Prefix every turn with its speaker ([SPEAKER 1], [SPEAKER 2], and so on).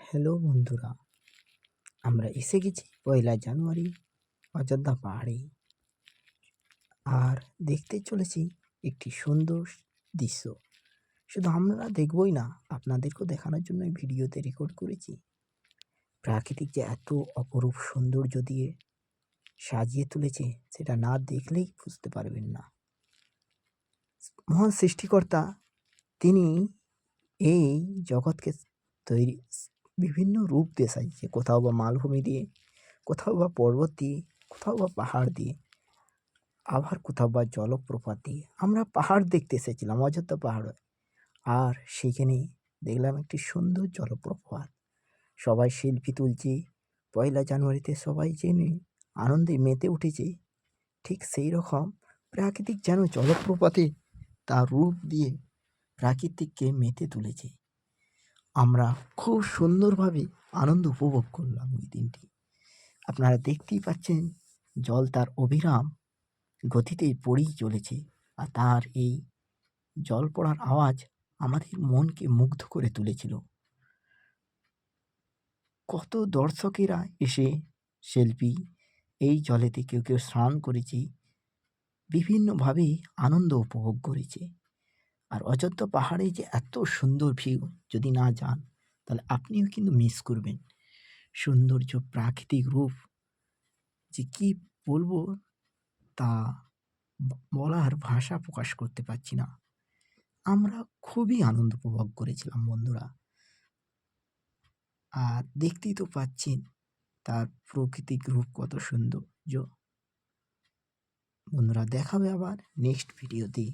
[SPEAKER 1] Hello বন্ধুরা, আমরা এসে গেছি ১লা জানুয়ারি অযোধ্যা পাহাড়ে। আর দেখতে চলেছি একটি সুন্দর দৃশ্য। শুধু আমরা দেখবই না, আপনাদেরকেও দেখানোর জন্য এই ভিডিওতে রেকর্ড করেছি। প্রাকৃতিক যে এত অপরূপ সৌন্দর্য দিয়ে সাজিয়ে তুলেছে, সেটা না দেখলেই বুঝতে পারবেন না। মহান সৃষ্টিকর্তা তিনি এই জগৎকে তৈরি বিভিন্ন রূপ দিয়ে সাজিয়েছে। কোথাও বা মালভূমি দিয়ে, কোথাও বা পর্বত দিয়ে, কোথাও বা পাহাড় দিয়ে, আবার কোথাও বা জলপ্রপাত দিয়ে। আমরা পাহাড় দেখতে এসেছিলাম, অযোধ্যা পাহাড়ে। আর সেখানে দেখলাম একটি সুন্দর জলপ্রপাত। সবাই সেলফি তুলছে। ১লা জানুয়ারিতে সবাই জেনে আনন্দে মেতে উঠেছে। ঠিক সেই রকম প্রাকৃতিক যেন জলপ্রপাতে তার রূপ দিয়ে প্রাকৃতিককে মেতে তুলেছে। আমরা খুব সুন্দরভাবে আনন্দ উপভোগ করলাম ওই দিনটি। আপনারা দেখতেই পাচ্ছেন, জল তার অবিরাম গতিতে পড়েই চলেছে। আর তার এই জল পড়ার আওয়াজ আমাদের মনকে মুগ্ধ করে তুলেছিল। কত দর্শকেরা এসে সেলফি, এই জলেতে কেউ কেউ স্নান করেছে, বিভিন্নভাবে আনন্দ উপভোগ করেছে। আর অযোধ্যা পাহাড়ে যে এত সুন্দর ভিউ, যদি না যান তাহলে আপনিও কিন্তু মিস করবেন। সৌন্দর্য, প্রাকৃতিক রূপ যে কী বলবো, তা বলার ভাষা প্রকাশ করতে পারছি না। আমরা খুবই আনন্দ উপভোগ করেছিলাম বন্ধুরা। আর দেখতেই তো পাচ্ছেন তার প্রাকৃতিক রূপ কত সৌন্দর্য। বন্ধুরা, দেখা হবে আবার নেক্সট ভিডিওতে।